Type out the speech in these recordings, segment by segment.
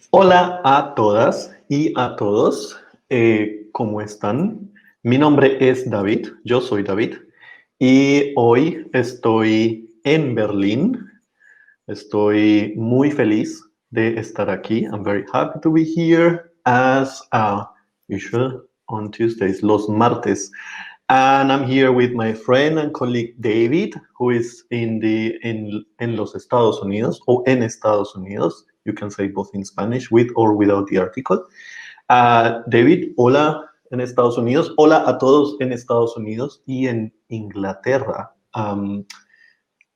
Hola a todas y a todos, ¿cómo están? Mi nombre es David, yo soy David y hoy estoy en Berlín. Estoy muy feliz de estar aquí. I'm very happy to be here as usual on Tuesdays, los martes. And I'm here with my friend and colleague David, who is en los Estados Unidos o en Estados Unidos. You can say both in Spanish with or without the article. David, hola en Estados Unidos. Hola a todos en Estados Unidos y en Inglaterra.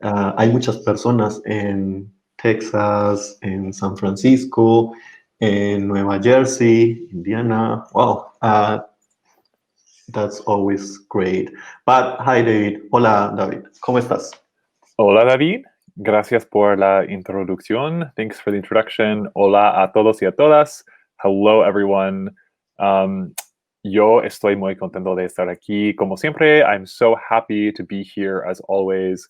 Hay muchas personas en Texas, en San Francisco, en Nueva Jersey, Indiana. Wow, that's always great. But hi, David. Hola, David. ¿Cómo estás? Hola, David. Gracias por la introducción. Thanks for the introduction. Hola a todos y a todas. Hello, everyone. Yo estoy muy contento de estar aquí. Como siempre, I'm so happy to be here as always.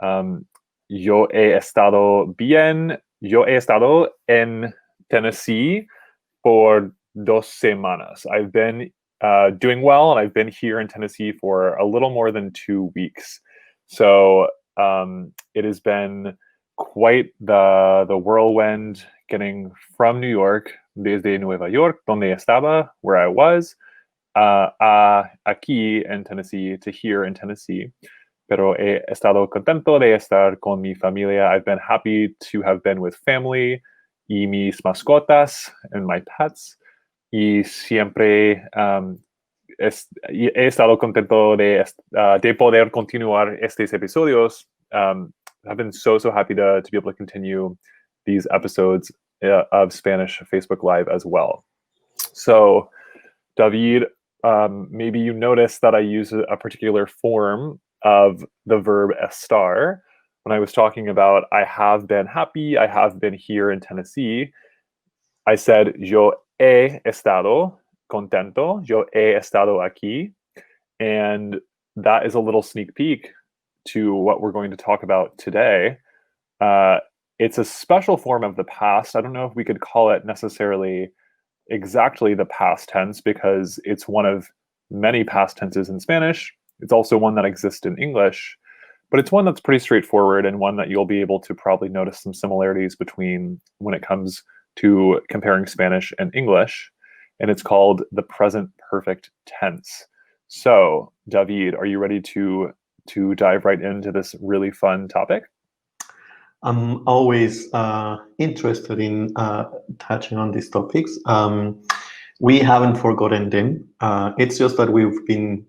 Yo he estado bien. Yo he estado en Tennessee for 2 semanas. I've been doing well, and I've been here in Tennessee for a little more than 2 weeks. So it has been quite the whirlwind getting from New York, desde Nueva York, donde estaba, where I was, aquí en Tennessee to here in Tennessee. Pero he estado contento de estar con mi familia. I've been happy to have been with family y mis mascotas and my pets. Y siempre he estado contento de poder continuar estos episodios. I've been so happy to be able to continue these episodes of Spanish Facebook Live as well. So, David, maybe you noticed that I use a particular form of the verb estar when I was talking about I have been happy, I have been here in Tennessee. I said yo he estado contento, yo he estado aquí, and that is a little sneak peek to what we're going to talk about today. It's a special form of the past. I don't know if we could call it necessarily exactly the past tense because it's one of many past tenses in Spanish. It's also one that exists in English, but it's one that's pretty straightforward and one that you'll be able to probably notice some similarities between when it comes to comparing Spanish and English, and it's called the present perfect tense. So, David, are you ready to dive right into this really fun topic? I'm always interested in touching on these topics. We haven't forgotten them. It's just that we've been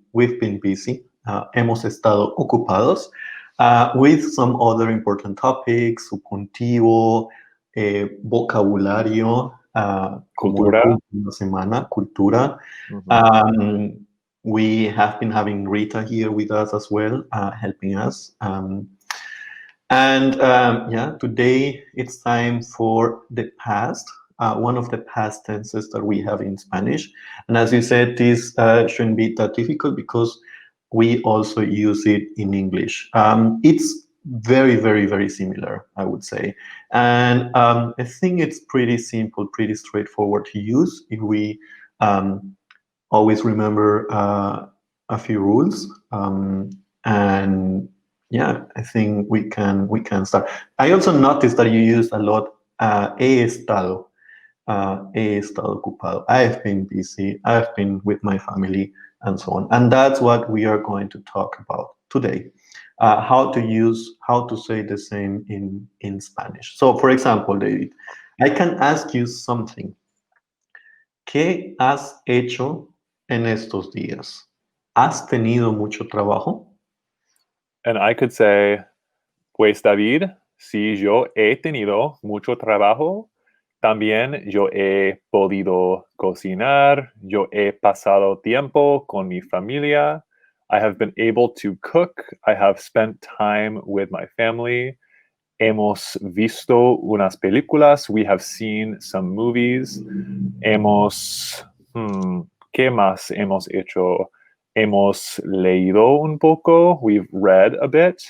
busy. Hemos estado ocupados with some other important topics, subjuntivo, vocabulario, como la última semana, cultura. Mm-hmm. We have been having Rita here with us as well, helping us. Today it's time for the past, one of the past tenses that we have in Spanish. And as you said, this shouldn't be that difficult because we also use it in English. It's very, very, very similar, I would say. And I think it's pretty simple, pretty straightforward to use if we always remember a few rules. Yeah, I think we can start. I also noticed that you use a lot he estado ocupado. I've been busy. I've been with my family, and so on. And that's what we are going to talk about today. How to say the same in Spanish. So, for example, David, I can ask you something. ¿Qué has hecho en estos días? ¿Has tenido mucho trabajo? And I could say, pues David, si yo he tenido mucho trabajo, también yo he podido cocinar, yo he pasado tiempo con mi familia, I have been able to cook, I have spent time with my family, hemos visto unas películas, we have seen some movies, ¿qué más hemos hecho? Hemos leído un poco, we've read a bit.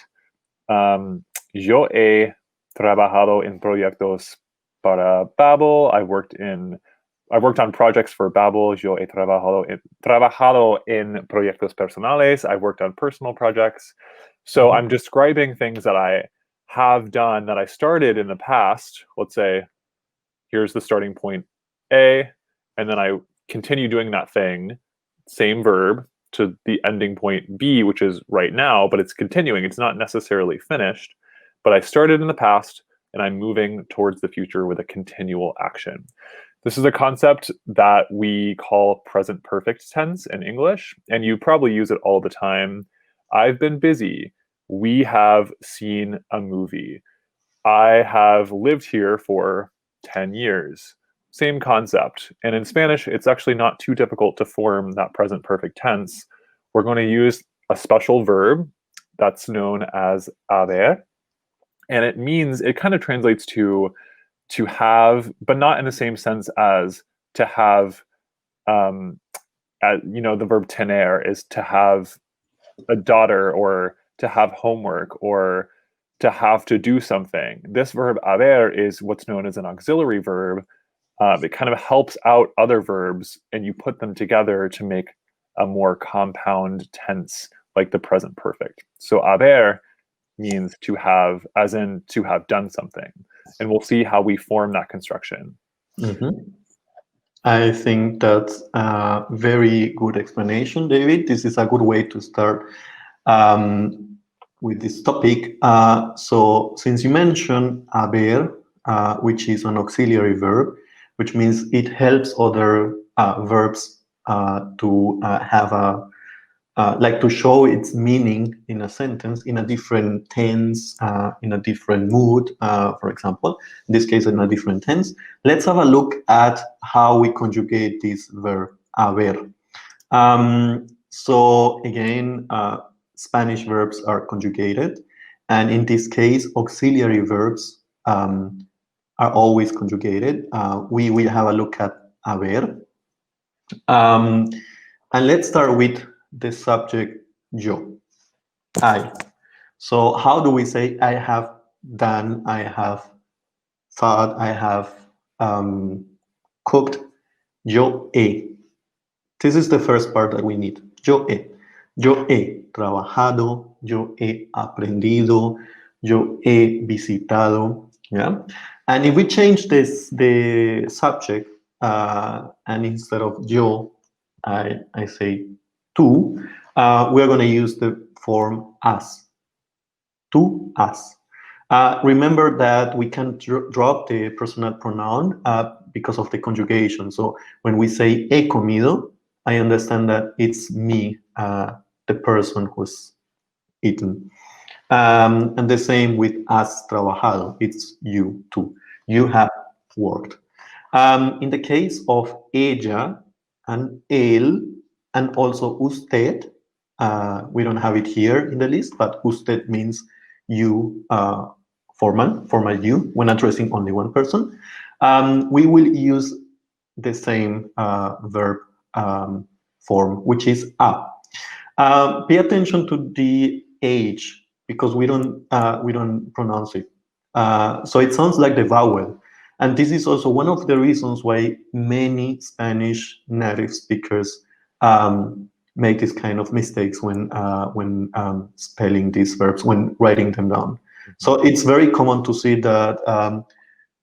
Yo he trabajado en proyectos para Babbel. I've worked on projects for Babbel. Yo he trabajado en proyectos personales. I've worked on personal projects. So I'm describing things that I have done that I started in the past. Let's say, here's the starting point A, and then I continue doing that thing, same verb, to the ending point B, which is right now, but it's continuing. It's not necessarily finished, but I started in the past and I'm moving towards the future with a continual action. This is a concept that we call present perfect tense in English, and you probably use it all the time. I've been busy. We have seen a movie. I have lived here for 10 years. Same concept. And in Spanish, it's actually not too difficult to form that present perfect tense. We're going to use a special verb that's known as haber. And it kind of translates to have, but not in the same sense as to have, the verb tener is to have a daughter or to have homework or to have to do something. This verb haber is what's known as an auxiliary verb. It kind of helps out other verbs and you put them together to make a more compound tense like the present perfect. So haber means to have, as in to have done something. And we'll see how we form that construction. I think that's a very good explanation, David. This is a good way to start with this topic. So since you mentioned haber, which is an auxiliary verb, which means it helps other verbs to have like to show its meaning in a sentence in a different tense, in a different mood, for example, in this case in a different tense. Let's have a look at how we conjugate this verb haber. So again, Spanish verbs are conjugated, and in this case, auxiliary verbs are always conjugated. We will have a look at haber. And let's start with the subject yo, I. So how do we say I have done, I have thought, I have cooked? Yo he. This is the first part that we need. Yo he. Yo he trabajado, yo he aprendido, yo he visitado. Yeah. And if we change the subject, and instead of yo, I say tú, we're going to use the form as. Tú has. Remember that we can drop the personal pronoun because of the conjugation. So when we say he comido, I understand that it's me, the person who's eaten. And the same with has trabajado, it's you too. You have worked. In the case of ella and él, and also usted, we don't have it here in the list, but usted means you, formal you, when addressing only one person. We will use the same verb form, which is a. Pay attention to the H because we don't pronounce it. So it sounds like the vowel. And this is also one of the reasons why many Spanish native speakers make this kind of mistakes when spelling these verbs, when writing them down. So it's very common to see that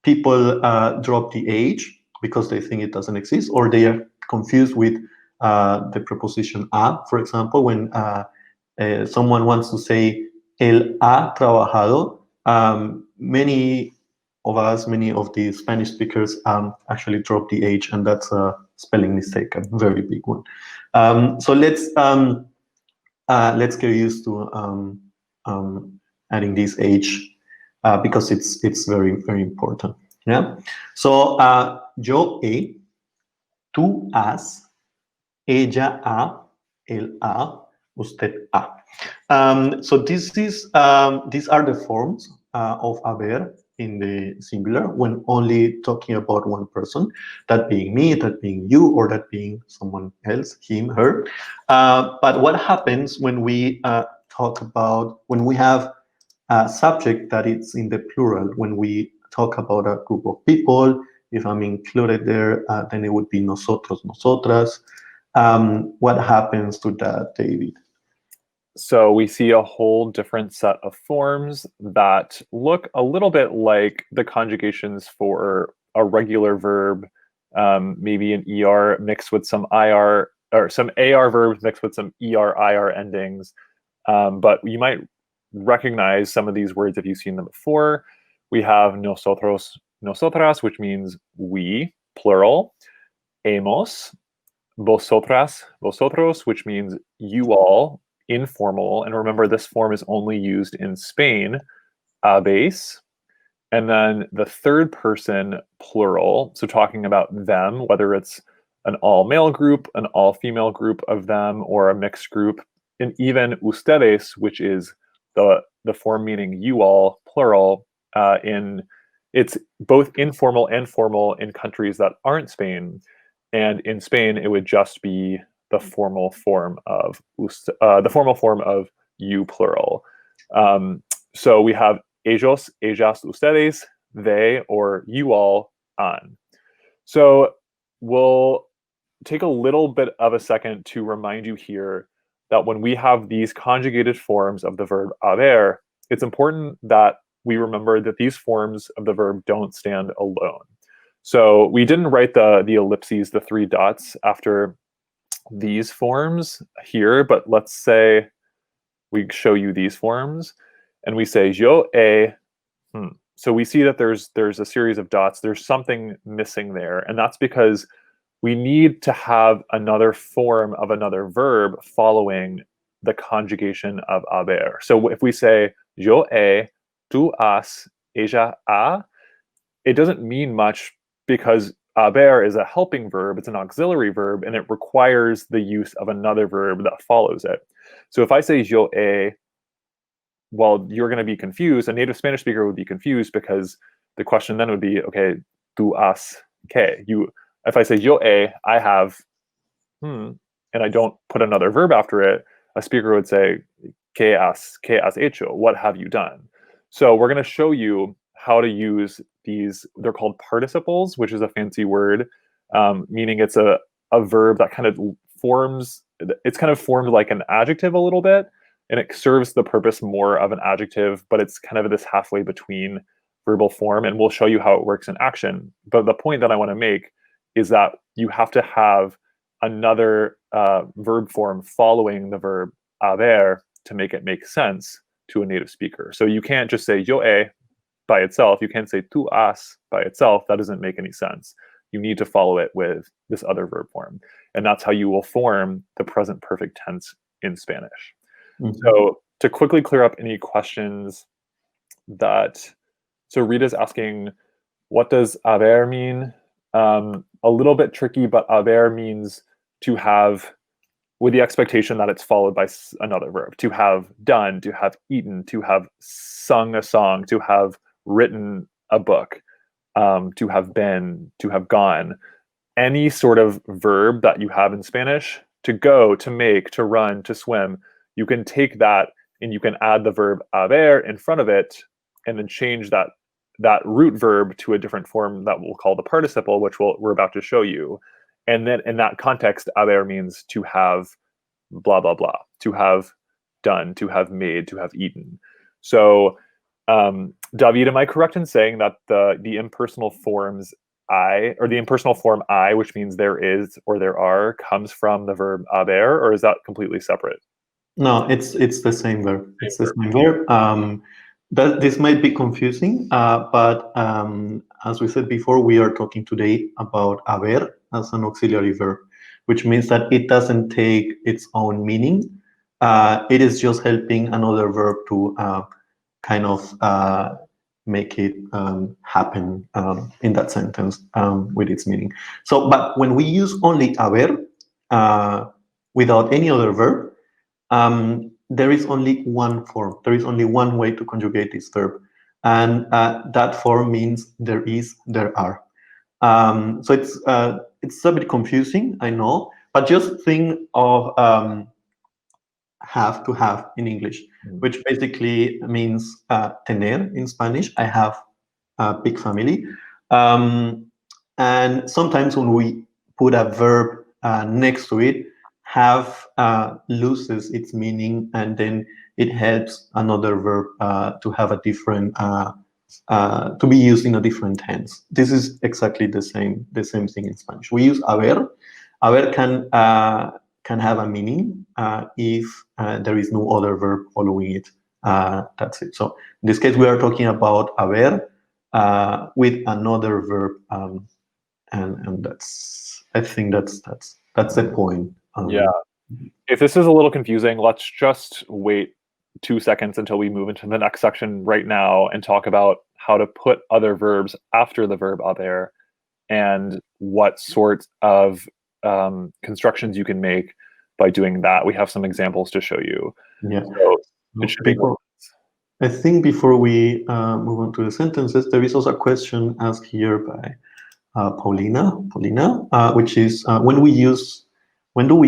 people drop the H because they think it doesn't exist, or they are confused with the preposition a, for example, when someone wants to say él ha trabajado. Many of the Spanish speakers actually drop the H, and that's a spelling mistake, a very big one. So let's get used to adding this H because it's very, very important. Yeah. So yo he, tú has, ella ha, él ha, usted ha. So these are the forms of haber in the singular when only talking about one person, that being me, that being you, or that being someone else, him, her. But what happens when we talk about, when we have a subject that is in the plural, when we talk about a group of people. If I'm included there, then it would be nosotros, nosotras. What happens to that, David? So we see a whole different set of forms that look a little bit like the conjugations for a regular verb, maybe an ER mixed with some IR, or some AR verbs mixed with some IR endings. But you might recognize some of these words if you've seen them before. We have nosotros, nosotras, which means we, plural. Hemos, vosotras, vosotros, which means you all, informal. And remember, this form is only used in Spain, habéis. And then the third person plural, so talking about them, whether it's an all-male group, an all-female group of them, or a mixed group, and even ustedes, which is the form meaning you all, plural, it's both informal and formal in countries that aren't Spain. And in Spain, it would just be the formal form of you, plural. So we have ellos, ellas, ustedes, they, or you all, on. So we'll take a little bit of a second to remind you here that when we have these conjugated forms of the verb haber, it's important that we remember that these forms of the verb don't stand alone. So we didn't write the ellipses, the 3 dots after these forms here, but let's say we show you these forms and we say yo he. So we see that there's a series of dots. There's something missing there, and that's because we need to have another form of another verb following the conjugation of haber. So if we say yo he, tú has, ella ha, it doesn't mean much because haber is a helping verb, it's an auxiliary verb, and it requires the use of another verb that follows it. So if I say yo he, well, you're going to be confused. A native Spanish speaker would be confused because the question then would be, okay, tú has qué? If I say yo he, I have, and I don't put another verb after it, a speaker would say, qué has hecho? What have you done? So we're going to show you how to use these. They're called participles, which is a fancy word, meaning it's a verb that kind of forms, it's kind of formed like an adjective a little bit, and it serves the purpose more of an adjective, but it's kind of this halfway between verbal form, and we'll show you how it works in action. But the point that I want to make is that you have to have another verb form following the verb haber to make it make sense to a native speaker. So you can't just say yo he by itself. You can't say tú has by itself. That doesn't make any sense. You need to follow it with this other verb form. And that's how you will form the present perfect tense in Spanish. So to quickly clear up any questions so Rita's asking, what does haber mean? A little bit tricky, but haber means to have, with the expectation that it's followed by another verb. To have done, to have eaten, to have sung a song, to have written a book, to have been, to have gone. Any sort of verb that you have in Spanish, to go, to make, to run, to swim, you can take that and you can add the verb haber in front of it and then change that root verb to a different form that we'll call the participle, which we're about to show you. And then in that context, haber means to have blah, blah, blah, to have done, to have made, to have eaten. So David, am I correct in saying that the impersonal forms the impersonal form I, which means there is or there are, comes from the verb haber, or is that completely separate? No, it's the same verb. It's the same verb. This might be confusing, but as we said before, we are talking today about haber as an auxiliary verb, which means that it doesn't take its own meaning. It is just helping another verb to kind of make it happen in that sentence with its meaning. So, but when we use only haber without any other verb, there is only one form. There is only one way to conjugate this verb. And that form means there is, there are. So it's a bit confusing, I know, but just think of have to have in English, which basically means tener in Spanish. I have big family. And sometimes when we put a verb next to it, have loses its meaning, and then it helps another verb to have a different to be used in a different tense. This is exactly the same thing in Spanish. We use haber. Haber can have a meaning if there is no other verb following it. That's it. So in this case, we are talking about haber with another verb, and that's, I think that's the point. Yeah. If this is a little confusing, let's just wait 2 seconds until we move into the next section right now and talk about how to put other verbs after the verb haber and what sorts of constructions you can make by doing that. We have some examples to show you. Yeah. So it should be. I think before we move on to the sentences, there is also a question asked here by Paulina, which is when do we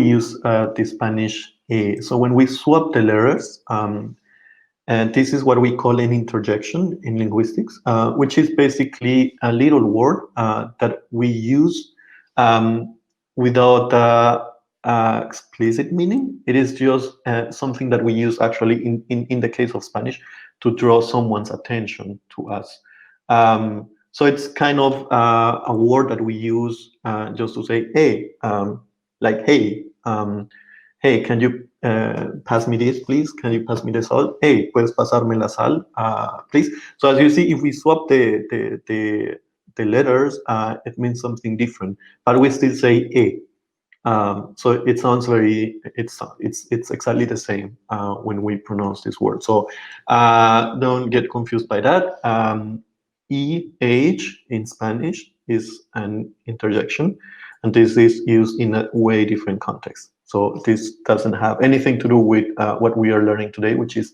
use the Spanish a? So when we swap the letters, and this is what we call an interjection in linguistics, which is basically a little word that we use without explicit meaning. It is just something that we use actually in the case of Spanish to draw someone's attention to us. So it's kind of a word that we use just to say, hey, like, hey, hey, can you pass me this, please? Can you pass me the salt? Hey, puedes pasarme la sal, please? So as you see, if we swap the letters, it means something different, but we still say a. So it sounds very, it's exactly the same when we pronounce this word. So don't get confused by that. EH in Spanish is an interjection, and this is used in a way different context. So this doesn't have anything to do with what we are learning today, which is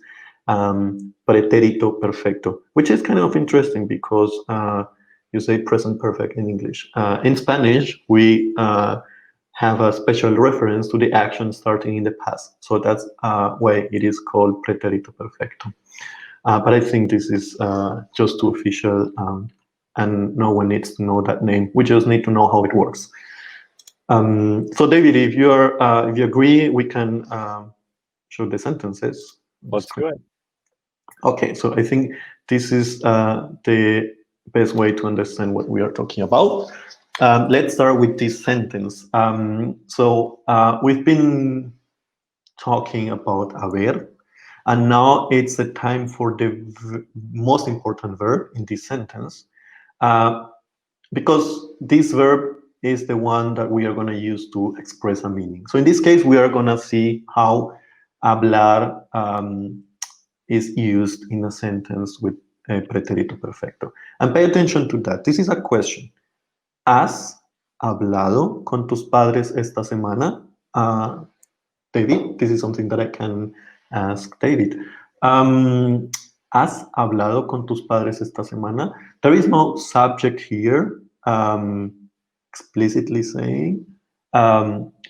pretérito perfecto, which is kind of interesting because you say present perfect in English. In Spanish, we have a special reference to the action starting in the past. So that's why it is called pretérito perfecto. But I think this is just too official, and no one needs to know that name. We just need to know how it works. So David, if you agree, we can show the sentences. Let's do it. Okay, so I think this is the best way to understand what we are talking about. Let's start with this sentence. So we've been talking about haber, and now it's the time for the most important verb in this sentence, because this verb is the one that we are going to use to express a meaning. So in this case, we are going to see how hablar is used in a sentence with pretérito perfecto. And pay attention to that. This is a question. ¿Has hablado con tus padres esta semana? David, this is something that I can ask David. ¿Has hablado con tus padres esta semana? There is no subject here, explicitly saying,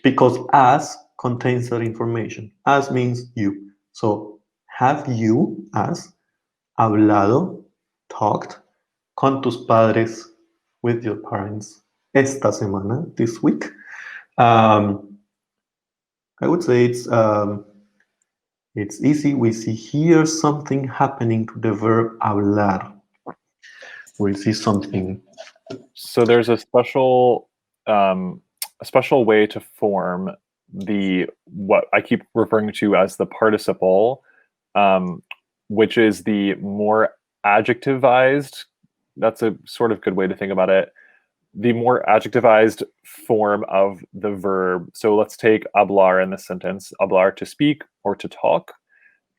because as contains that information. As means you. So, have you, as, hablado, talked, con tus padres, with your parents, esta semana, this week? I would say it's easy. We see here something happening to the verb hablar. We see something. So there's a special way to form the what I keep referring to as the participle, which is the more adjectivized. That's a sort of good way to think about it. The more adjectivized form of the verb. So let's take hablar in this sentence, hablar, to speak or to talk.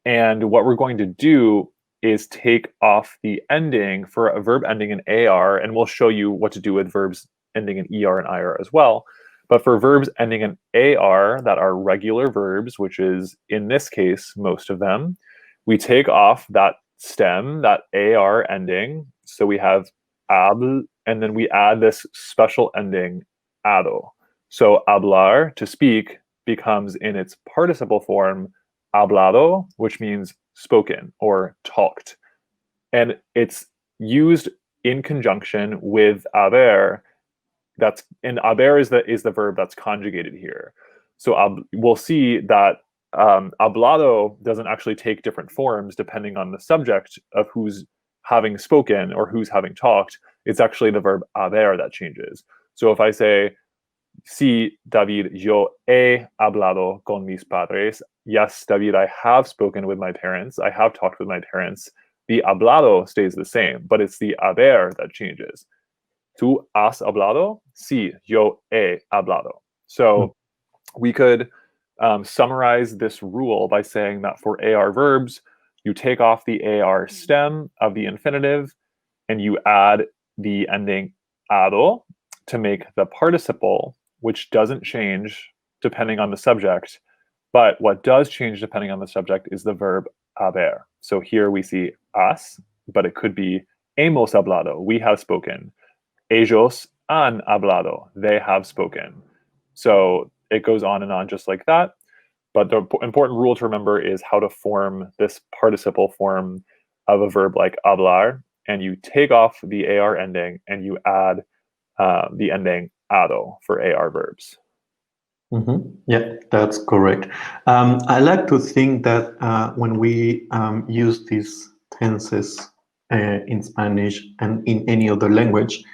And what we're going to do is take off the ending for a verb ending in AR, and we'll show you what to do with verbs ending in ER and IR as well. But for verbs ending in AR that are regular verbs, which is in this case, most of them, we take off that stem, that AR ending. So we have habl, and then we add this special ending, ado. So hablar, to speak, becomes in its participle form, hablado, which means spoken or talked. And it's used in conjunction with haber. And haber is the verb that's conjugated here. So we'll see that hablado doesn't actually take different forms depending on the subject of who's having spoken or who's having talked. It's actually the verb haber that changes. So if I say, sí, David, yo he hablado con mis padres. Yes, David, I have spoken with my parents. I have talked with my parents. The hablado stays the same, but it's the haber that changes. ¿Tú has hablado? Sí, yo he hablado. So we could summarize this rule by saying that for AR verbs, you take off the AR stem of the infinitive and you add the ending ado to make the participle, which doesn't change depending on the subject. But what does change depending on the subject is the verb haber. So here we see has, but it could be hemos hablado, we have spoken. Ellos han hablado, they have spoken. So it goes on just like that. But the important rule to remember is how to form this participle form of a verb like hablar, and you take off the AR ending and you add the ending ado for AR verbs. Yeah, that's correct. I like to think that when we use these tenses in Spanish and in any other language,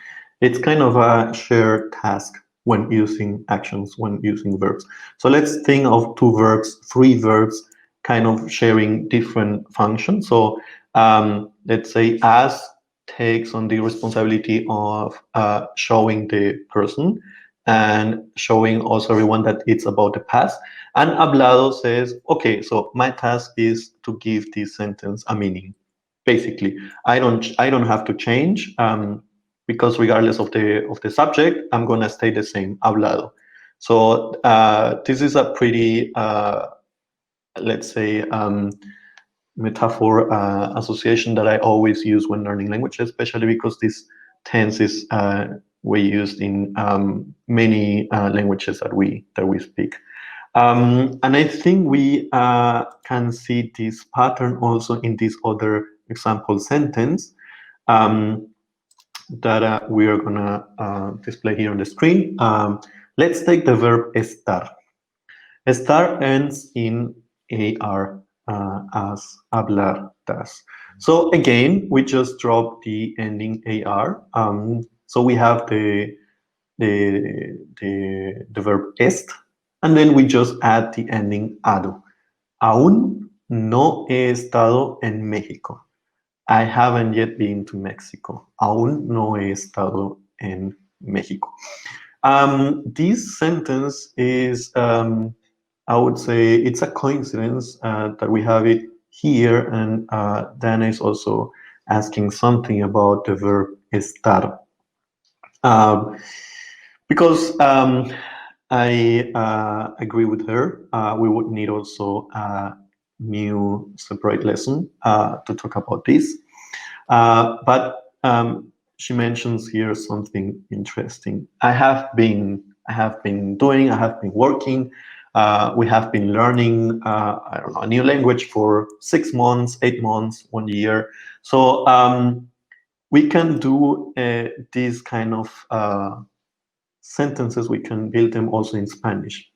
it's kind of a shared task when using actions, when using verbs. So let's think of three verbs, kind of sharing different functions. So let's say as takes on the responsibility of showing the person and showing also everyone that it's about the past. And hablado says, okay, so my task is to give this sentence a meaning. Basically, I don't have to change because regardless of the subject, I'm gonna stay the same. Hablado. So this is a pretty let's say metaphor association that I always use when learning language, especially because this tense is way used in many languages that we speak. And I think we can see this pattern also in this other example sentence that we are gonna display here on the screen. Let's take the verb estar. Estar ends in AR as hablar does. So again, we just drop the ending AR. So we have the verb est, and then we just add the ending ado. Aún no he estado en México. I haven't yet been to Mexico. Aún no he estado en México. This sentence is, I would say, it's a coincidence that we have it here, and Dana is also asking something about the verb estar. Because I agree with her, we would need also a new separate lesson to talk about this. But she mentions here something interesting. I have been working. We have been learning, I don't know, a new language for 6 months, 8 months, 1 year. So we can do these kind of sentences. We can build them also in Spanish.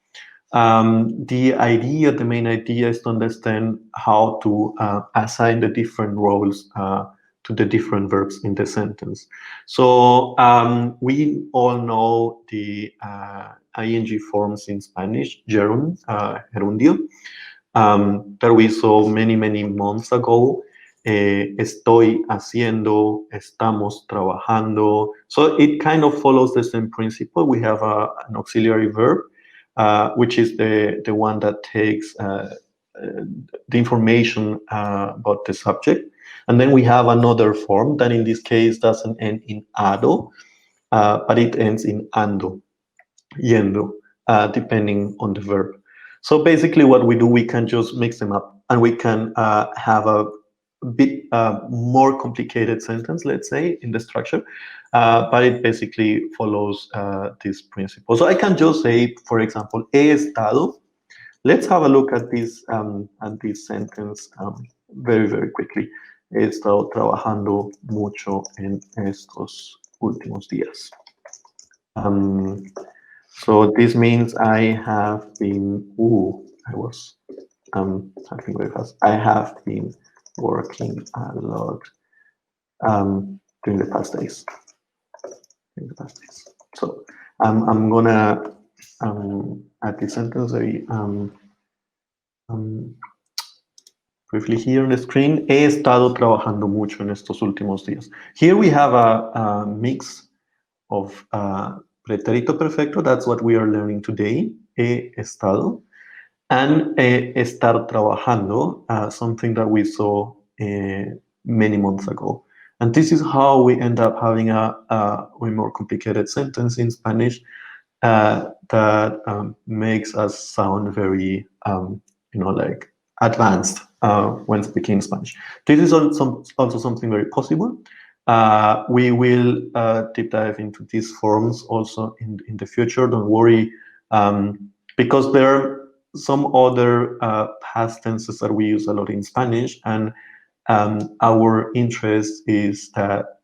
The main idea is to understand how to assign the different roles to the different verbs in the sentence. So we all know the ing forms in Spanish, gerundio, that we saw many months ago. Estoy haciendo, estamos trabajando. So it kind of follows the same principle. We have an auxiliary verb, which is the one that takes the information about the subject. And then we have another form that in this case doesn't end in ado, but it ends in ando, yendo, depending on the verb. So basically what we do, we can just mix them up and we can have a bit more complicated sentence, let's say, in the structure, but it basically follows this principle. So I can just say, for example, he estado. Let's have a look at this sentence very quickly. He estado trabajando mucho en estos últimos días. So this means I have been. I was typing very fast. I have been working a lot during the past days. So I'm gonna add this sentence briefly here on the screen. He estado trabajando mucho en estos últimos días. Here we have a mix of pretérito perfecto. That's what we are learning today. He estado. And estar trabajando, something that we saw many months ago. And this is how we end up having a way more complicated sentence in Spanish that makes us sound very, like advanced when speaking Spanish. This is also something very possible. We will deep dive into these forms also in the future. Don't worry, because there are some other past tenses that we use a lot in Spanish, and our interest is that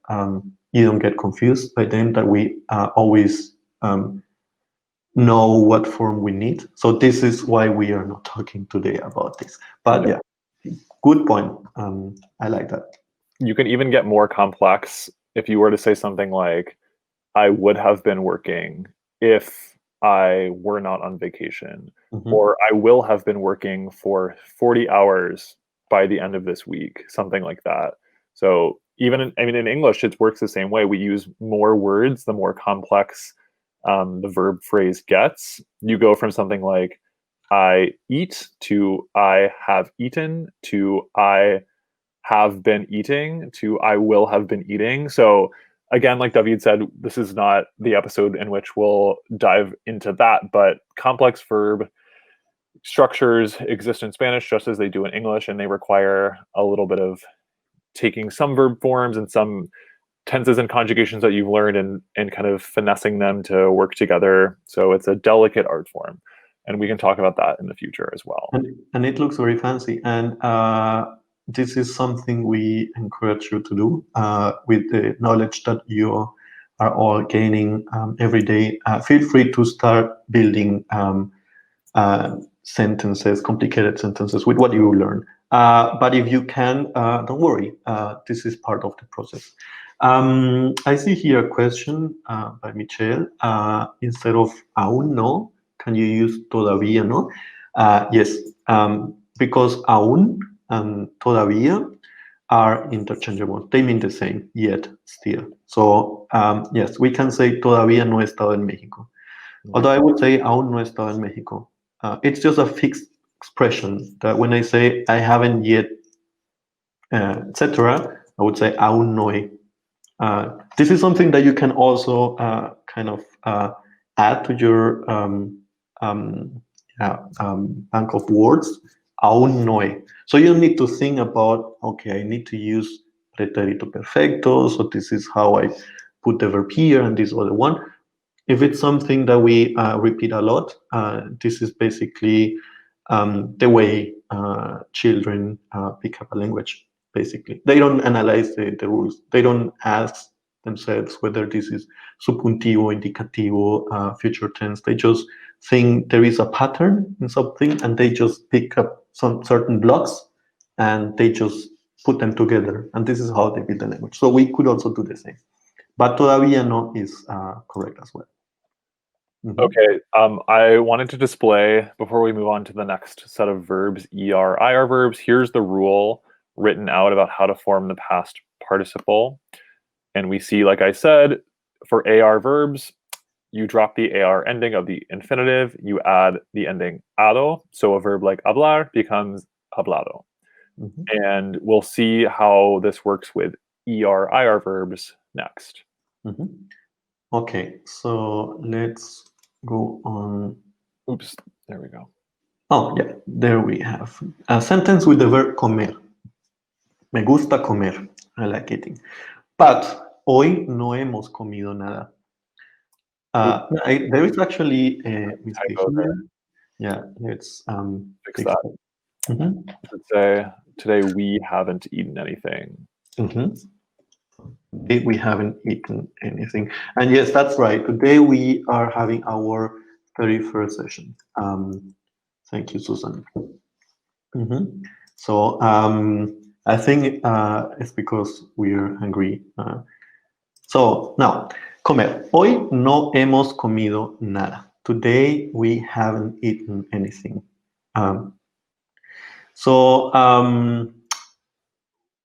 you don't get confused by them, that we always know what form we need. So this is why we are not talking today about this. But yeah, good point. I like that. You can even get more complex if you were to say something like, I would have been working if I were not on vacation, or I will have been working for 40 hours by the end of this week, something like that. So even in English, it works the same way. We use more words, the more complex the verb phrase gets. You go from something like I eat to I have eaten to I have been eating to I will have been eating. So again, like David said, this is not the episode in which we'll dive into that, but complex verb structures exist in Spanish just as they do in English, and they require a little bit of taking some verb forms and some tenses and conjugations that you've learned and kind of finessing them to work together. So it's a delicate art form, and we can talk about that in the future as well. And it looks very fancy, and this is something we encourage you to do with the knowledge that you are all gaining every day. Feel free to start building sentences, complicated sentences with what you learn. But if you can, don't worry. This is part of the process. I see here a question by Michelle. Instead of aún no, can you use todavía no? Yes, because aún and todavía are interchangeable. They mean the same, yet, still. So, yes, we can say todavía no he estado en México. Although I would say aún no he estado en México. It's just a fixed expression that when I say I haven't yet, etc., I would say aún no he. This is something that you can also kind of add to your bank of words. Aún no he. So you need to think about, okay, I need to use pretérito perfecto, so this is how I put the verb here and this other one. If it's something that we repeat a lot, this is basically the way children pick up a language, basically. They don't analyze the rules. They don't ask themselves whether this is subjuntivo, indicativo, future tense. They just think there is a pattern in something, and they just pick up some certain blocks, and they just put them together. And this is how they build the language. So we could also do the same. But todavía no is correct as well. Okay, I wanted to display, before we move on to the next set of verbs, ER, IR verbs, here's the rule written out about how to form the past participle. And we see, like I said, for AR verbs, you drop the AR ending of the infinitive, you add the ending ado. So a verb like hablar becomes hablado. And we'll see how this works with ER, IR verbs next. Okay, so let's go on. Oops, there we go. Oh, yeah, there we have a sentence with the verb comer. Me gusta comer. I like eating. But hoy no hemos comido nada. There is actually a mistake here. Yeah, let's fix that. Mhm. Let's say, today we haven't eaten anything. Mhm. Today we haven't eaten anything. And yes, that's right. Today we are having our 31st session. Thank you, Susan. Mhm. So I think it's because we're hungry. So now, comer. Hoy no hemos comido nada. Today we haven't eaten anything. Um, so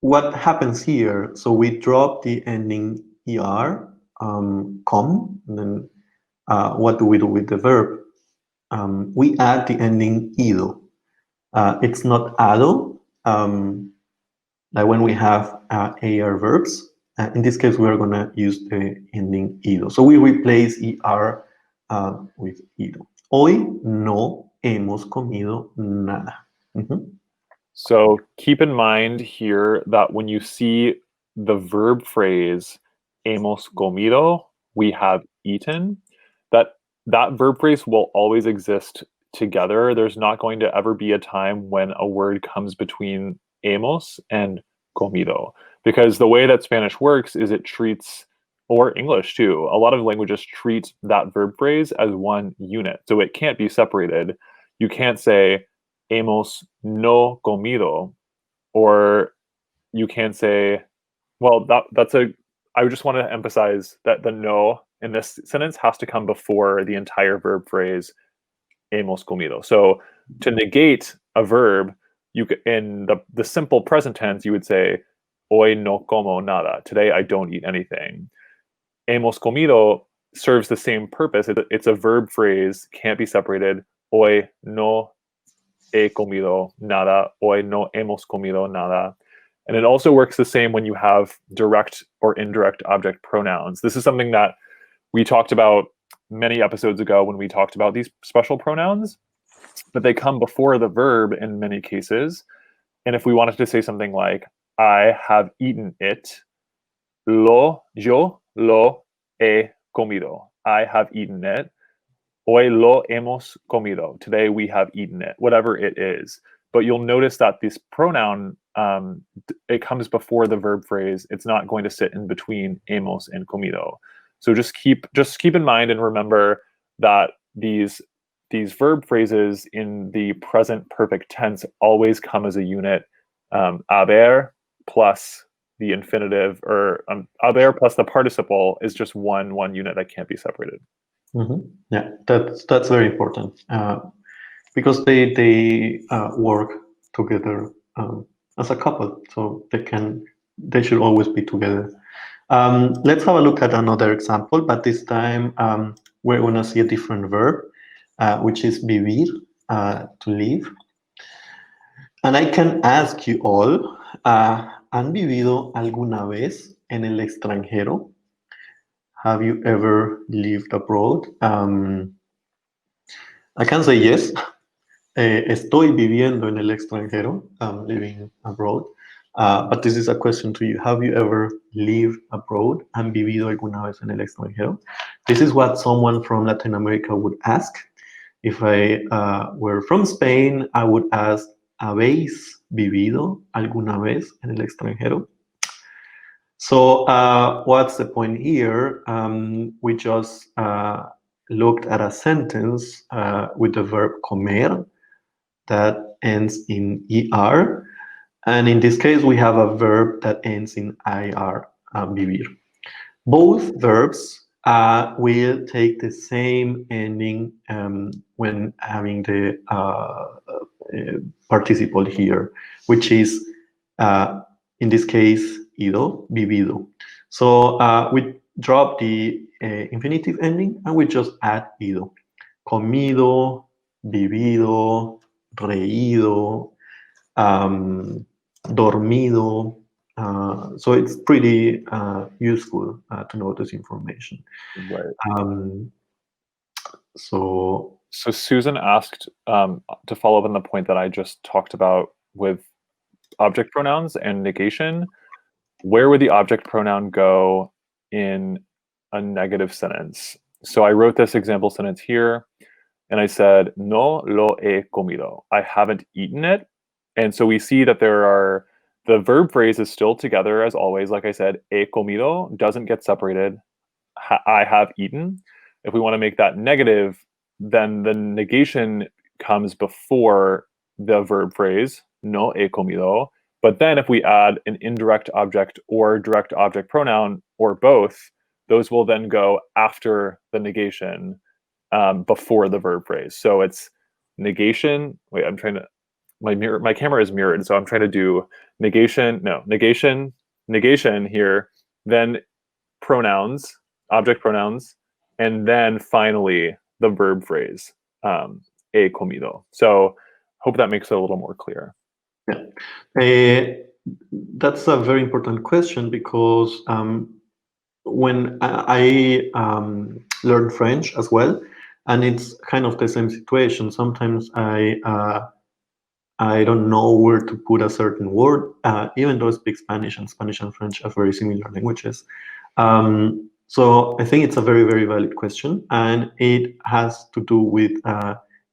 what happens here? So we drop the ending er, com, and then what do we do with the verb? We add the ending ido. It's not ado, like when we have AR verbs. In this case, we are going to use the ending ido. So we replace er with ido. Hoy no hemos comido nada. Mhm. So keep in mind here that when you see the verb phrase hemos comido, we have eaten, that verb phrase will always exist together. There's not going to ever be a time when a word comes between hemos and comido, because the way that Spanish works is it treats, or English too, a lot of languages treat that verb phrase as one unit. So it can't be separated. You can't say hemos no comido, or you can say, well, that's a, I would just want to emphasize that the no in this sentence has to come before the entire verb phrase hemos comido. So to negate a verb, you could, in the simple present tense, you would say hoy no como nada. Today I don't eat anything. Hemos comido serves the same purpose. It's a verb phrase, can't be separated. Hoy no he comido nada. Hoy no hemos comido nada. And it also works the same when you have direct or indirect object pronouns. This is something that we talked about many episodes ago when we talked about these special pronouns, but they come before the verb in many cases. And if we wanted to say something like, I have eaten it, yo lo he comido. I have eaten it. Hoy lo hemos comido. Today we have eaten it, whatever it is. But you'll notice that this pronoun, it comes before the verb phrase. It's not going to sit in between hemos and comido. So just keep in mind and remember that these verb phrases in the present perfect tense always come as a unit. Haber plus the infinitive, or haber plus the participle is just one unit that can't be separated. Mhm. Yeah, that's very important because they work together as a couple, so they should always be together. Let's have a look at another example, but this time we're going to see a different verb, which is vivir, to live. And I can ask you all, ¿han vivido alguna vez en el extranjero? Have you ever lived abroad? I can say yes. Estoy viviendo en el extranjero. I'm living abroad. But this is a question to you. Have you ever lived abroad? ¿Han vivido alguna vez en el extranjero? This is what someone from Latin America would ask. If I were from Spain, I would ask, ¿habéis vivido alguna vez en el extranjero? So what's the point here? We just looked at a sentence with the verb comer that ends in er. And in this case, we have a verb that ends in ir, vivir. Both verbs will take the same ending when having the participle here, which is, in this case, ido, vivido. So we drop the infinitive ending and we just add ido. Comido, vivido, reído, dormido. So it's pretty useful to know this information. Right. So So Susan asked, to follow up on the point that I just talked about with object pronouns and negation, where would the object pronoun go in a negative sentence? So I wrote this example sentence here, and I said, no lo he comido. I haven't eaten it. And so we see that the verb phrase is still together as always. Like I said, he comido doesn't get separated. I have eaten. If we want to make that negative, then the negation comes before the verb phrase, no he comido. But then if we add an indirect object or direct object pronoun or both, those will then go after the negation before the verb phrase. So it's negation. Wait, I'm trying to, my camera is mirrored, so I'm trying to do negation here, then pronouns, object pronouns, and then finally the verb phrase, he comido. So hope that makes it a little more clear. Yeah. That's a very important question because when I learned French as well, and it's kind of the same situation. Sometimes I don't know where to put a certain word, even though I speak Spanish and French are very similar languages. So I think it's a very, very valid question, and it has to do with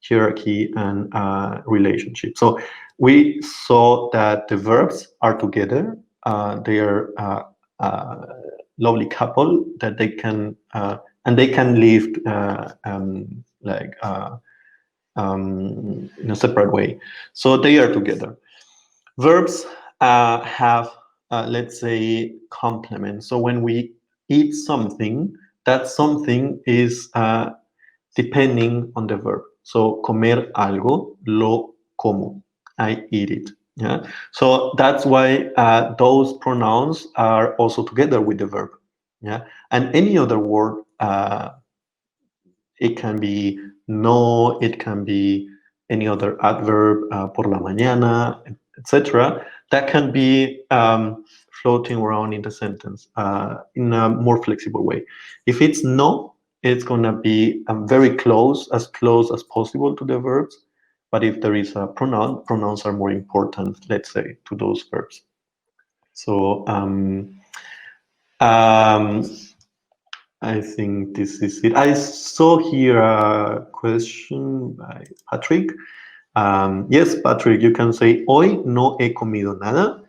hierarchy and relationship. So we saw that the verbs are together. They are a lovely couple that they can and they can live in a separate way. So they are together. Verbs have, let's say, complements. So when we eat something, that something is depending on the verb. So comer algo, lo como. I eat it. Yeah. So that's why those pronouns are also together with the verb. Yeah. And any other word, it can be no, it can be any other adverb, por la mañana, etc. That can be floating around in the sentence in a more flexible way. If it's no, it's going to be very close as possible to the verbs. But if there is a pronoun, pronouns are more important, let's say, to those verbs. So I think this is it. I saw here a question by Patrick. Yes, Patrick, you can say, hoy no he comido nada.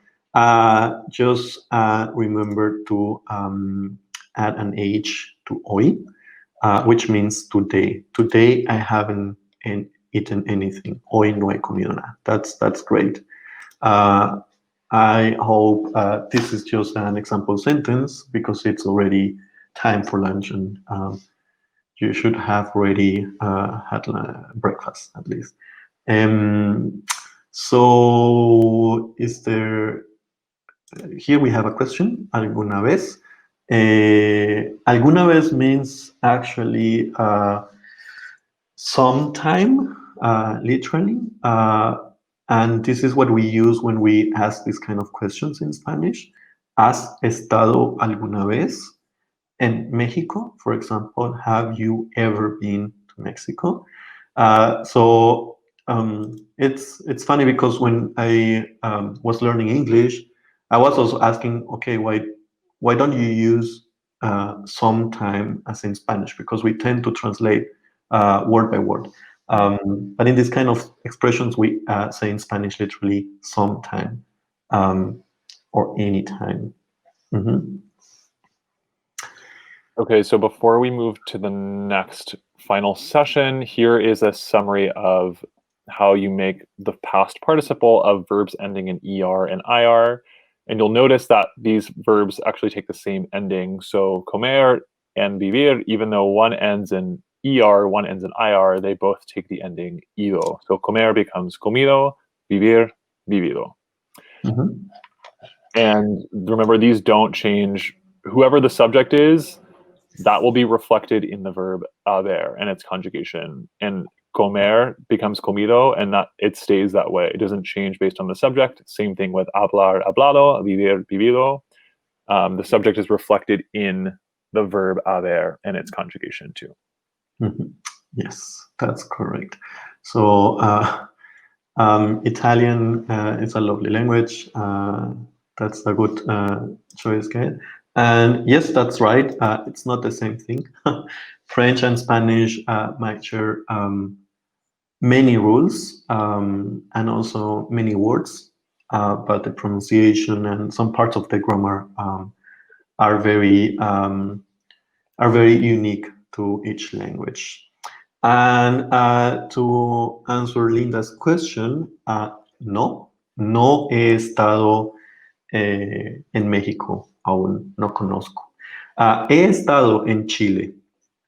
Just remember to add an H to hoy, which means today. Today I haven't eaten anything. Hoy no he comido nada. That's great. I hope this is just an example sentence because it's already time for lunch and you should have already had breakfast at least. So is there, here we have a question, alguna vez. Alguna vez means actually sometime, literally. And this is what we use when we ask these kind of questions in Spanish. ¿Has estado alguna vez en Mexico? For example, have you ever been to Mexico? So it's funny because when I was learning English, I was also asking, okay, why don't you use sometime as in Spanish? Because we tend to translate word by word. But in this kind of expressions, we say in Spanish literally sometime or anytime. Mm-hmm. Okay, so before we move to the next final session, here is a summary of how you make the past participle of verbs ending in ER and IR. And you'll notice that these verbs actually take the same ending. So comer and vivir, even though one ends in ER, one ends in IR, they both take the ending ido. So comer becomes comido, vivir, vivido. Mm-hmm. And remember, these don't change. Whoever the subject is, that will be reflected in the verb haber and its conjugation. And comer becomes comido, and that it stays that way. It doesn't change based on the subject. Same thing with hablar, hablado, vivir, vivido. The subject is reflected in the verb haber and its conjugation too. Mm-hmm. Yes, that's correct. So Italian is a lovely language. That's a good choice, Gail. And yes, that's right. It's not the same thing. French and Spanish might share many rules and also many words, but the pronunciation and some parts of the grammar are very unique to each language. And to answer Linda's question, no he estado en México, aún no conozco. He estado en Chile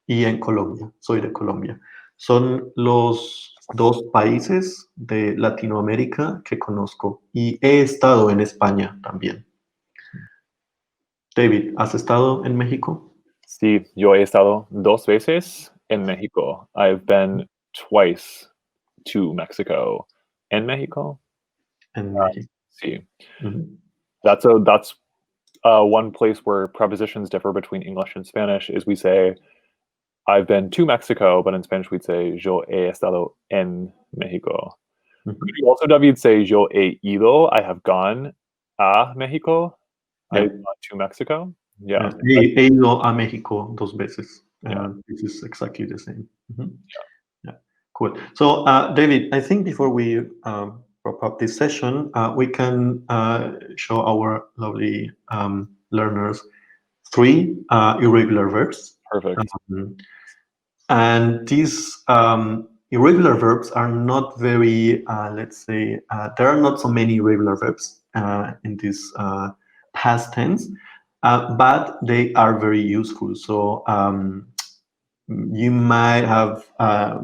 y en Colombia, soy de Colombia. Son los dos países de Latinoamérica que conozco y he estado en España también. David, ¿has estado en México? Sí, yo he estado 2 veces en México. I've been twice to Mexico. En México? En México. Sí. Mhm. That's one place where prepositions differ between English and Spanish is we say, I've been to Mexico, but in Spanish we'd say, yo he estado en México. Mhm. Could you also, David, say, yo he ido, I have gone a México? Yeah. I've gone to Mexico? Yeah. He ido a México 2 veces. Yeah. This is exactly the same. Mhm. Yeah, cool. So, David, I think before we wrap up this session, we can show our lovely learners 3 irregular verbs. Perfect. And these irregular verbs are not very, let's say, there are not so many irregular verbs in this past tense, but they are very useful. So you might have a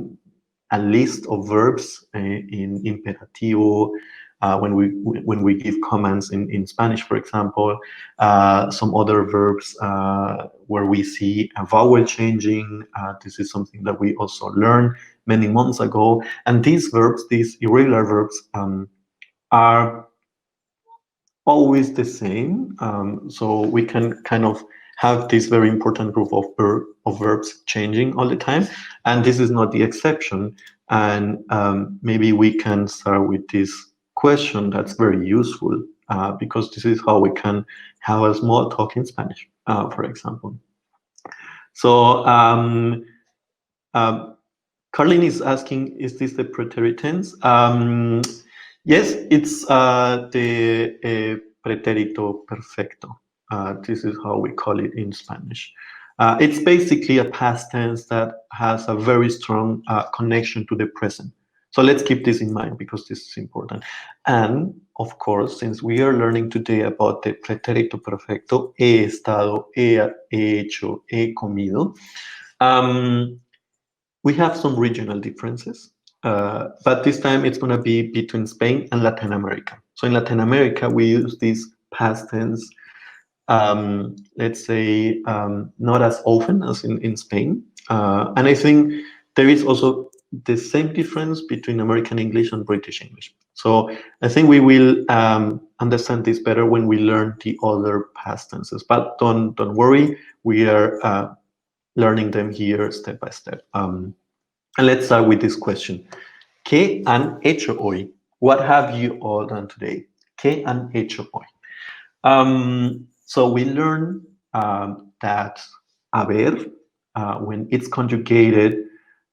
list of verbs in imperativo when we give commands in Spanish, for example. Some other verbs where we see a vowel changing. This is something that we also learned many months ago. And these verbs, these irregular verbs, are always the same. So we can kind of have this very important group of verbs changing all the time. And this is not the exception. And maybe we can start with this question that's very useful because this is how we can have a small talk in Spanish, for example. So Carlin is asking, is this the preterite tense? Yes, it's the pretérito perfecto. This is how we call it in Spanish. It's basically a past tense that has a very strong connection to the present. So let's keep this in mind because this is important. And of course, since we are learning today about the pretérito perfecto, he estado, he hecho, he comido, we have some regional differences, but this time it's going to be between Spain and Latin America. So in Latin America, we use this past tense, let's say, not as often as in Spain. And I think there is also the same difference between American English and British English. So I think we will understand this better when we learn the other past tenses. But don't worry, we are learning them here step by step. And let's start with this question. ¿Qué han hecho hoy? What have you all done today? ¿Qué han hecho hoy? So we learn that haber, when it's conjugated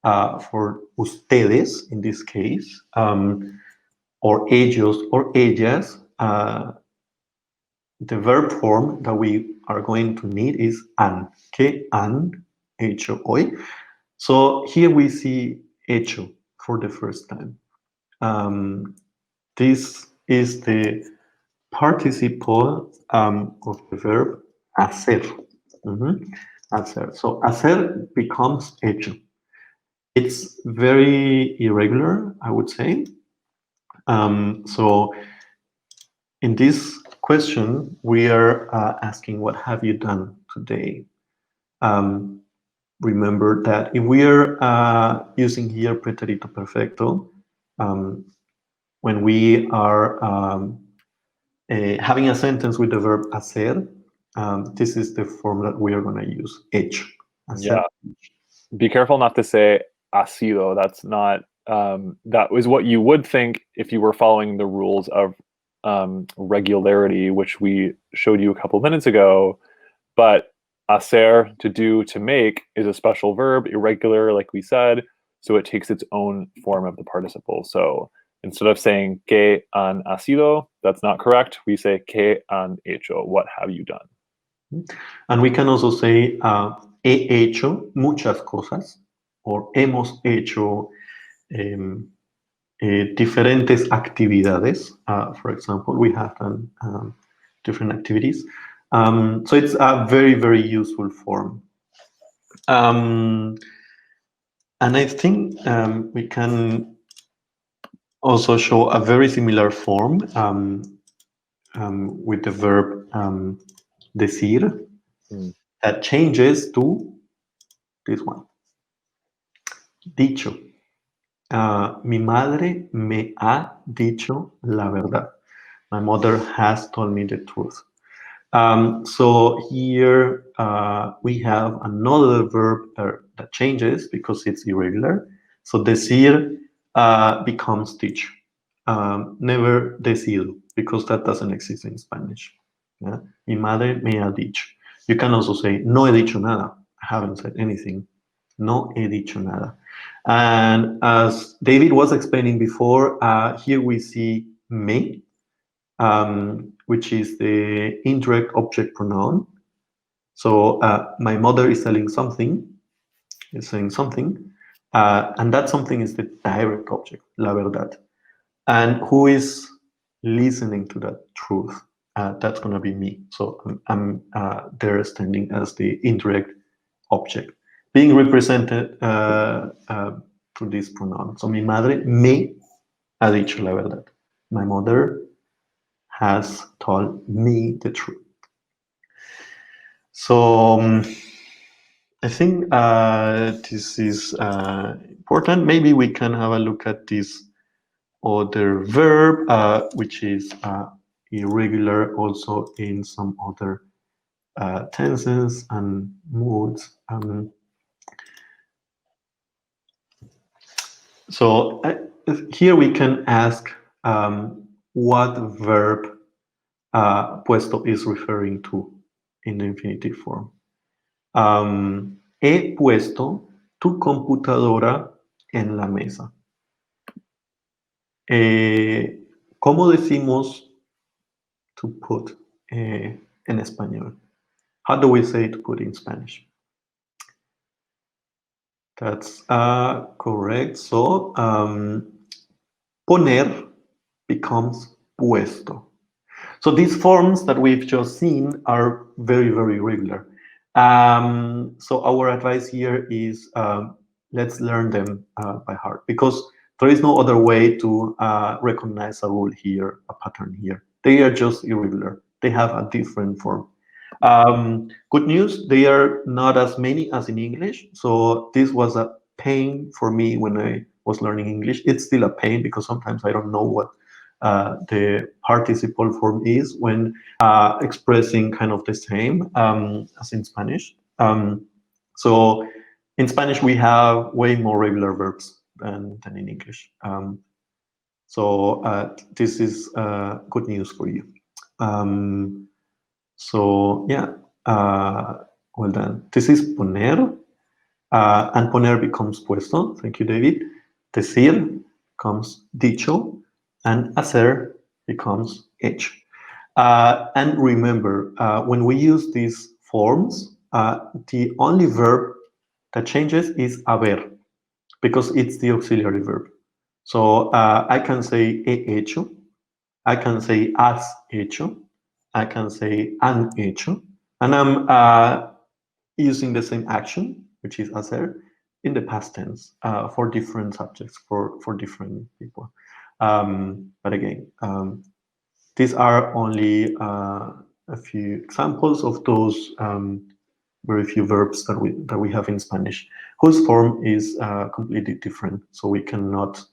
for ustedes, in this case, or ellos or ellas, the verb form that we are going to need is han. ¿Qué han hecho hoy? So here we see hecho for the first time. This is the participle of the verb hacer. Hacer. So hacer becomes hecho. It's very irregular, I would say. So in this question, we are asking, what have you done today? Remember that if we are using here pretérito perfecto, when we are having a sentence with the verb hacer, this is the form that we are going to use, hecho. Hacer. Yeah. Be careful not to say ha sido. That's not, that was what you would think if you were following the rules of regularity, which we showed you a couple of minutes ago. But hacer, to do, to make, is a special verb, irregular, like we said. so it takes its own form of the participle. So instead of saying ¿qué han sido? That's not correct. We say ¿qué han hecho? What have you done? And we can also say he hecho muchas cosas, or hemos hecho diferentes actividades. For example, we have done different activities. So it's a very, very useful form. And I think we can also show a very similar form with the verb decir that changes to this one. Dicho. Mi madre me ha dicho la verdad. My mother has told me the truth. So here we have another verb that changes because it's irregular. So decir becomes teach. Never decido, because that doesn't exist in Spanish. Yeah? Mi madre me ha dicho. You can also say no he dicho nada. I haven't said anything. No he dicho nada. And as David was explaining before, here we see me, which is the indirect object pronoun. So my mother is saying something, and that something is the direct object, la verdad. And who is listening to that truth? That's going to be me. So I'm there standing as the indirect object, being represented through this pronoun. So mi madre me ha dicho la verdad. My mother has told me the truth. So I think this is important. Maybe we can have a look at this other verb, which is irregular also in some other tenses and moods. So here we can ask what verb puesto is referring to in the infinitive form. He puesto tu computadora en la mesa. ¿Cómo decimos to put en español? How do we say to put in Spanish? That's correct. So poner becomes puesto. So these forms that we've just seen are very, very regular. So our advice here is let's learn them by heart, because there is no other way to recognize a rule here, a pattern here. They are just irregular. They have a different form. Good news, they are not as many as in English. So this was a pain for me when I was learning English. It's still a pain because sometimes I don't know what the participle form is when expressing kind of the same as in Spanish. So in Spanish, we have way more regular verbs than in English. So this is good news for you. So yeah, well done. This is poner, and poner becomes puesto. Thank you, David. Decir becomes dicho, and hacer becomes hecho. And remember, when we use these forms, the only verb that changes is haber, because it's the auxiliary verb. So I can say he hecho, I can say has hecho, I can say han hecho, and I'm using the same action, which is hacer, in the past tense for different subjects, for different people. But again, these are only a few examples of those very few verbs that we have in Spanish, whose form is completely different. So we cannot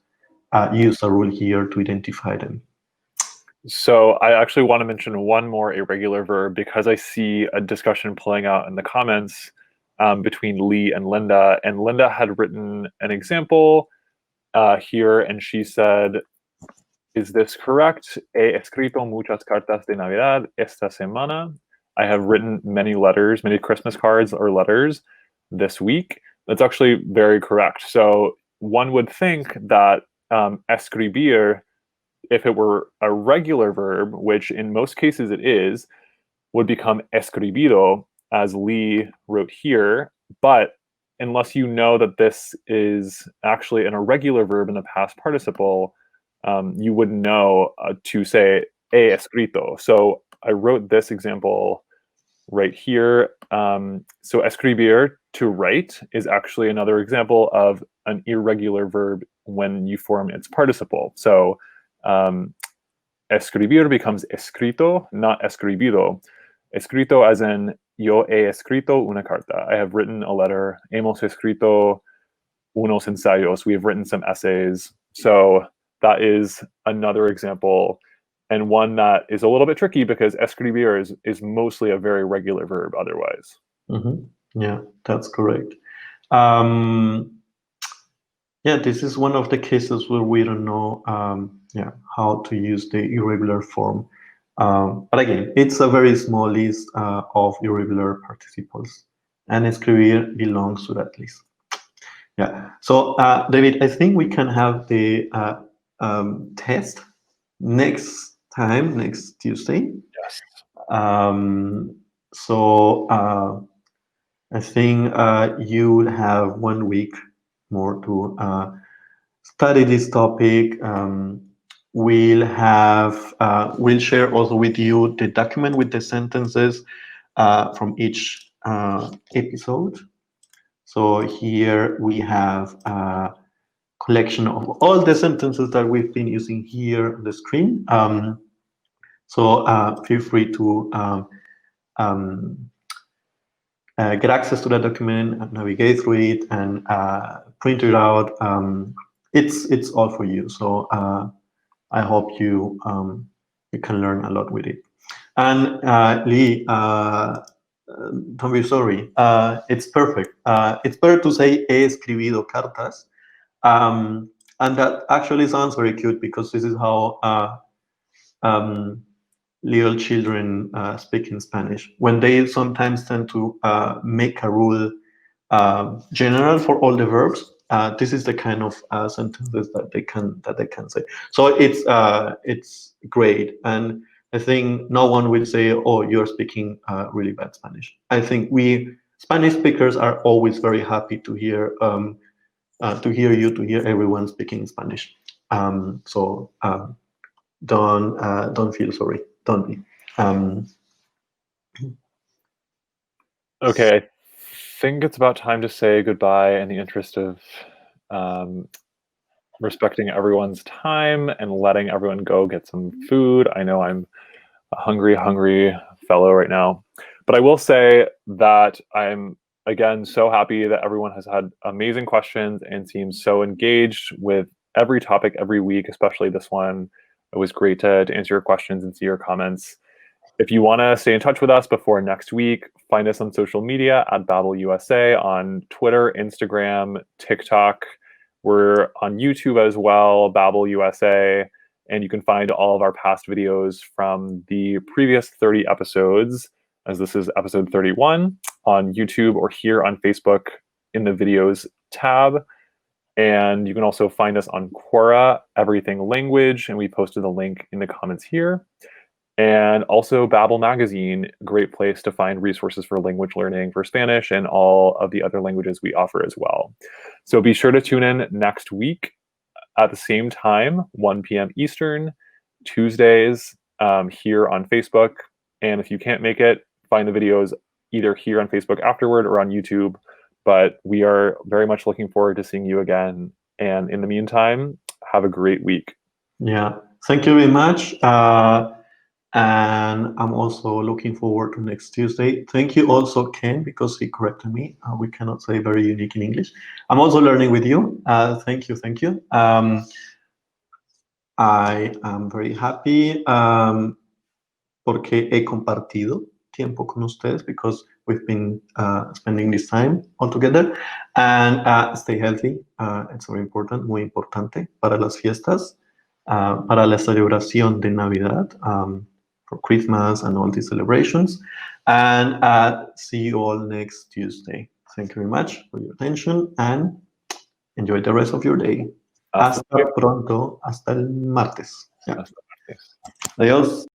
use a rule here to identify them. So I actually want to mention one more irregular verb, because I see a discussion playing out in the comments between Lee and Linda. And Linda had written an example here, and she said, is this correct? He escrito muchas cartas de Navidad esta semana. I have written many letters, many Christmas cards or letters this week. That's actually very correct. So one would think that escribir, if it were a regular verb, which in most cases it is, would become escribido, as Lee wrote here. But unless you know that this is actually an irregular verb in the past participle, you wouldn't know to say he escrito. So I wrote this example right here. So escribir, to write, is actually another example of an irregular verb when you form its participle. So escribir becomes escrito, not escribido. Escrito as in yo he escrito una carta. I have written a letter. Hemos escrito unos ensayos. We have written some essays. So that is another example, and one that is a little bit tricky because escribir is mostly a very regular verb otherwise. Yeah, that's correct. Yeah, this is one of the cases where we don't know how to use the irregular form. But again, it's a very small list of irregular participles, and escribir belongs to that list. Yeah. So, David, I think we can have the test next Tuesday. Yes. So I think you'll have 1 week more to study this topic. We'll share also with you the document with the sentences from each episode. So here we have a collection of all the sentences that we've been using here on the screen. So feel free to get access to that document and navigate through it and print it out. It's all for you. So I hope you can learn a lot with it. And Lee, don't be sorry. It's perfect. It's better to say he escribido cartas. And that actually sounds very cute because this is how little children speak in Spanish. When they sometimes tend to make a rule general for all the verbs, this is the kind of sentences that they can say. So it's great, and I think no one will say, "Oh, you're speaking really bad Spanish." I think we Spanish speakers are always very happy to hear everyone speaking Spanish. So don't feel sorry. Don't be. Okay, I think it's about time to say goodbye in the interest of respecting everyone's time and letting everyone go get some food. I know I'm a hungry fellow right now, but I will say that I'm again so happy that everyone has had amazing questions and seems so engaged with every topic every week, especially this one. It was great to answer your questions and see your comments. If you want to stay in touch with us before next week, find us on social media at BabbleUSA on Twitter, Instagram, TikTok. We're on YouTube as well, BabbleUSA, and you can find all of our past videos from the previous 30 episodes, as this is episode 31, on YouTube or here on Facebook in the videos tab. And you can also find us on Quora, Everything Language, and we posted the link in the comments here. And also Babbel Magazine, great place to find resources for language learning for Spanish and all of the other languages we offer as well. So be sure to tune in next week at the same time, 1 p.m. Eastern, Tuesdays, here on Facebook. And if you can't make it, find the videos either here on Facebook afterward or on YouTube. But we are very much looking forward to seeing you again. And in the meantime, have a great week. Yeah, thank you very much. And I'm also looking forward to next Tuesday. Thank you also, Ken, because he corrected me. We cannot say very unique in English. I'm also learning with you. Thank you. I am very happy porque he compartido tiempo con ustedes because we've been spending this time all together. And stay healthy. It's very important, muy importante para las fiestas, para la celebración de Navidad. For Christmas and all these celebrations. And see you all next Tuesday. Thank you very much for your attention and Enjoy the rest of your day. Hasta Hasta pronto, hasta el martes. Ya. hasta martes. Adiós.